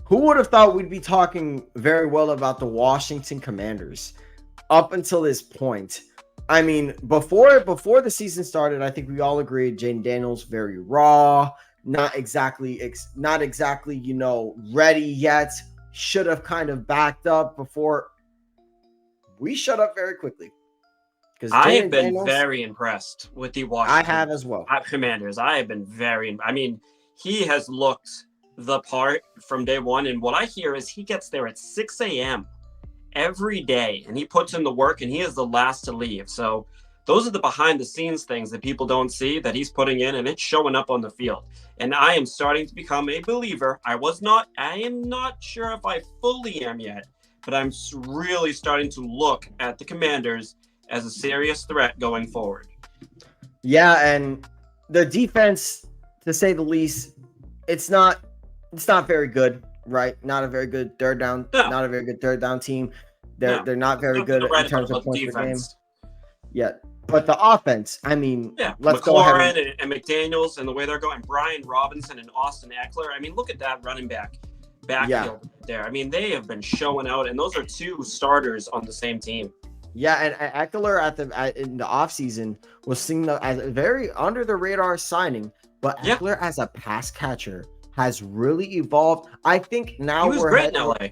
Who would have thought we'd be talking very well about the Washington Commanders up until this point? I mean, before the season started, I think we all agreed Jayden Daniels very raw, not exactly, ready yet. Should have kind of backed up before we shut up very quickly. Because I have been very impressed with the Washington I have as well. Commanders. I have been I mean, he has looked the part from day one. And what I hear is he gets there at 6 a.m. every day and he puts in the work and he is the last to leave. So those are the behind the scenes things that people don't see that he's putting in, and it's showing up on the field. And I am starting to become a believer. I am not sure if I fully am yet, but I'm really starting to look at the Commanders as a serious threat going forward. Yeah, and the defense, to say the least, it's not very good, right? Not a very good third down. No. Not a very good third down team. They're not very good in terms of points per game. Yeah, but the offense, I mean, let's go ahead and McDaniels and the way they're going, Brian Robinson and Austin Eckler. I mean, look at that running backfield there. I mean, they have been showing out, and those are two starters on the same team. Yeah, and Eckler in the offseason was seen as a very under the radar signing, but Eckler as a pass catcher has really evolved. I think now he was great in LA.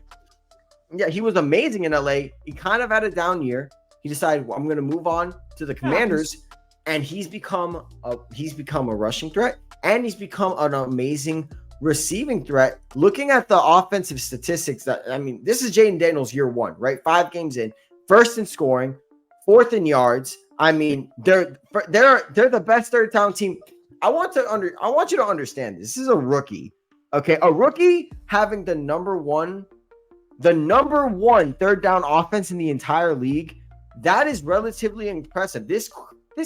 Yeah, he was amazing in LA. He kind of had a down year. He decided, well, I'm going to move on to the Commanders, and he's become a rushing threat, and he's become an amazing receiving threat. Looking at the offensive statistics, this is Jayden Daniels year one, right? 5 games in. First in scoring, 4th in yards. I mean, they're the best third down team. I want you to understand this is a rookie. Okay, a rookie having the number one third down offense in the entire league. That is relatively impressive. This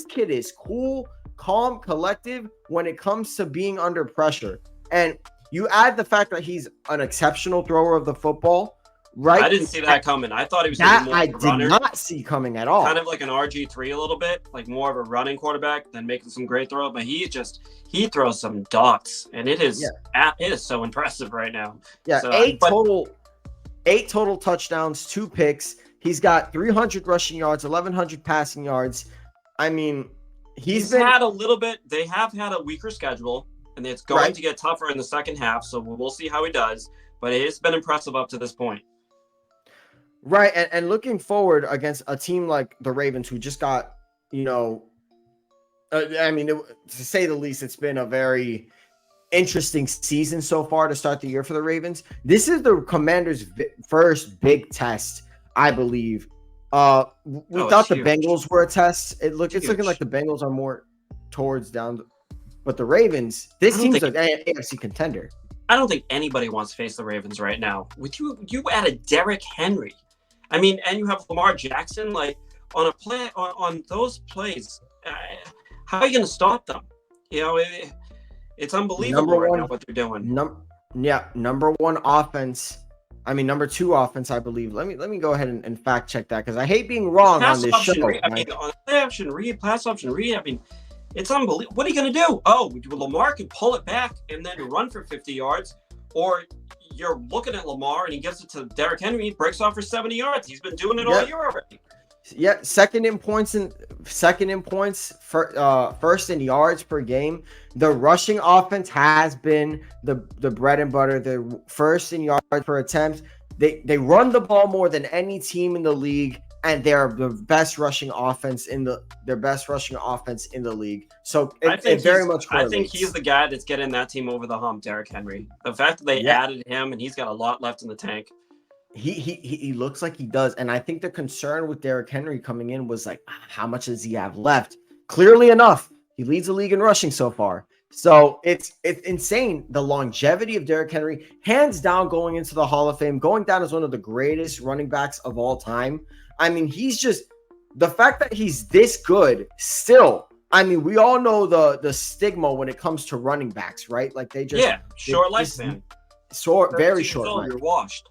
kid is cool, calm, collective when it comes to being under pressure. And you add the fact that he's an exceptional thrower of the football. Right, I didn't see that coming. I thought he was that more I of a runner. did not see coming at all. Kind of like an RG3 a little bit, like more of a running quarterback than making some great throws. But he throws some dots, and it is so impressive right now. Yeah, so, 8 total touchdowns, 2 picks. He's got 300 rushing yards, 1,100 passing yards. I mean, he's had a little bit. They have had a weaker schedule, and it's going to get tougher in the second half. So we'll see how he does. But it's been impressive up to this point. Right, and looking forward against a team like the Ravens, who just got, to say the least, it's been a very interesting season so far to start the year for the Ravens. This is the Commanders' first big test, I believe. We thought the Bengals were a test. It's looking like the Bengals are more towards down, but the Ravens, this team's an AFC contender. I don't think anybody wants to face the Ravens right now. With you added Derrick Henry. I mean, and you have Lamar Jackson, like on a play on those plays. How are you going to stop them? It's unbelievable right now what they're doing. Number 1 offense. I mean, number 2 offense, I believe. Let me go ahead and fact check that because I hate being wrong on this show. On play option read, pass option read. I mean, it's unbelievable. What are you going to do? Oh, Lamar can pull it back and then run for 50 yards, or you're looking at Lamar and he gives it to Derrick Henry. He breaks off for 70 yards. He's been doing it all year already. Yeah, second in points, first in yards per game. The rushing offense has been the bread and butter. They're first in yards per attempt. They run the ball more than any team in the league, and they're the best rushing offense in the league. So it very much correlates. I think he's the guy that's getting that team over the hump, Derrick Henry. The fact that they added him and he's got a lot left in the tank. He looks like he does. And I think the concern with Derrick Henry coming in was like, how much does he have left? Clearly enough, he leads the league in rushing so far. So it's insane. The longevity of Derrick Henry, hands down, going into the Hall of Fame, going down as one of the greatest running backs of all time. I mean, he's just the fact that he's this good still. I mean, we all know the stigma when it comes to running backs, right? Like they just short lifespan, very short. You're washed.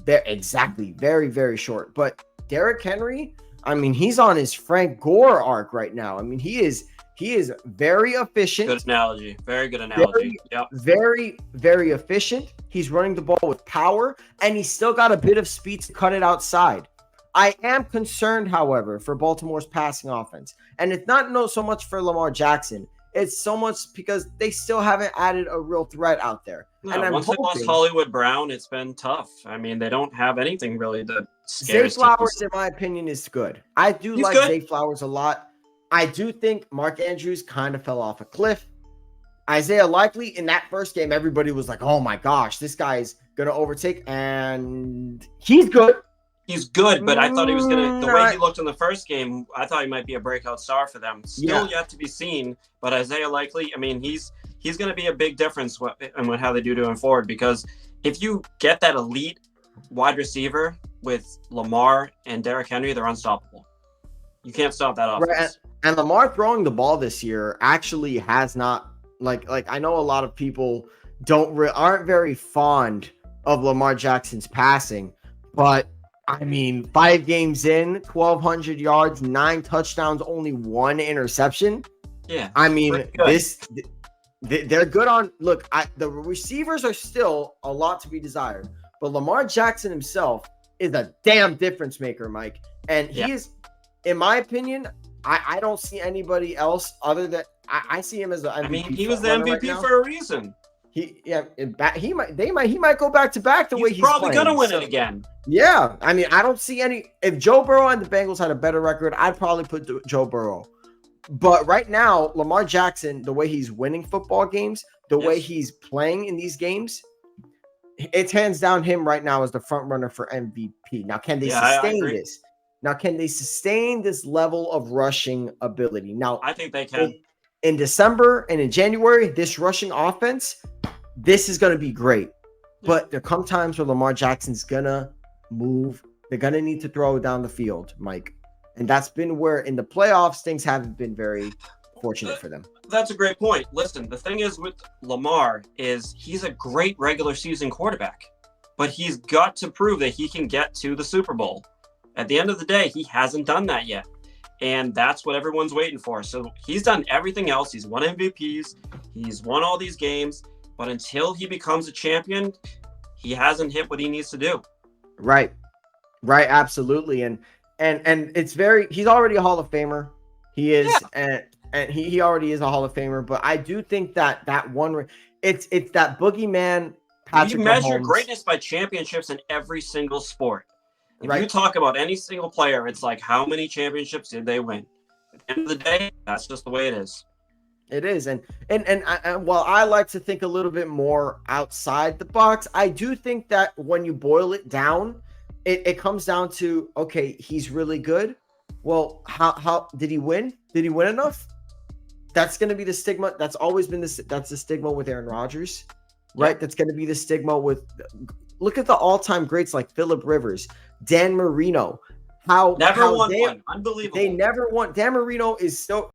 Exactly, very very short. But Derrick Henry, I mean, he's on his Frank Gore arc right now. I mean, he is He is very efficient. Good analogy. Very good analogy. Yep. Very, very efficient. He's running the ball with power, and he's still got a bit of speed to cut it outside. I am concerned, however, for Baltimore's passing offense. And it's not so much for Lamar Jackson. It's so much because they still haven't added a real threat out there. No, and once they lost Hollywood Brown, it's been tough. I mean, they don't have anything really to scare Zay Flowers, in my opinion, is good. I do like Zay Flowers a lot. I do think Mark Andrews kind of fell off a cliff. Isaiah Likely, in that first game, everybody was like, oh my gosh, this guy's going to overtake. And he's good. He's good, but I thought he was going to, the way he looked in the first game, I thought he might be a breakout star for them. Still yet to be seen, but Isaiah Likely, I mean, he's going to be a big difference in how they do going forward, because if you get that elite wide receiver with Lamar and Derrick Henry, they're unstoppable. You can't stop that offense. Right. And Lamar throwing the ball this year actually has not, like I know a lot of people aren't very fond of Lamar Jackson's passing, but I mean, 5 games in, 1,200 yards, 9 touchdowns, only 1 interception. Yeah. I mean, they're good on. Look, the receivers are still a lot to be desired, but Lamar Jackson himself is a damn difference maker, Mike. And he is, in my opinion, I don't see anybody else other than I see him as the MVP. I mean, he was the MVP for a reason. He might go back to back the way he's probably playing. Gonna win it again. Yeah, I mean, I don't see any. If Joe Burrow and the Bengals had a better record, I'd probably put Joe Burrow. But right now, Lamar Jackson, the way he's winning football games, the way he's playing in these games, it's hands down him right now as the front runner for MVP. Now, can they sustain this? Now, can they sustain this level of rushing ability? Now, I think they can. In December and in January, this rushing offense, this is going to be great. But there come times where Lamar Jackson's going to move. They're going to need to throw down the field, Mike. And that's been where in the playoffs, things haven't been very fortunate for them. That's a great point. Listen, the thing is with Lamar is he's a great regular season quarterback, but he's got to prove that he can get to the Super Bowl. At the end of the day, he hasn't done that yet. And that's what everyone's waiting for. So he's done everything else. He's won MVPs. He's won all these games. But until he becomes a champion, he hasn't hit what he needs to do. Right. Right. Absolutely. And it's he's already a Hall of Famer. He is. Yeah. And he already is a Hall of Famer. But I do think that it's that boogeyman. You measure greatness by championships in every single sport. If you talk about any single player, it's like, how many championships did they win? At the end of the day, that's just the way it is. It is. And while I like to think a little bit more outside the box, I do think that when you boil it down, it comes down to, okay, he's really good. Well, how did he win? Did he win enough? That's going to be the stigma. That's always been that's the stigma with Aaron Rodgers, right? Yep. That's going to be the stigma with, look at the all-time greats like Phillip Rivers, Dan Marino. Never won one. Unbelievable. They never won. Dan Marino is still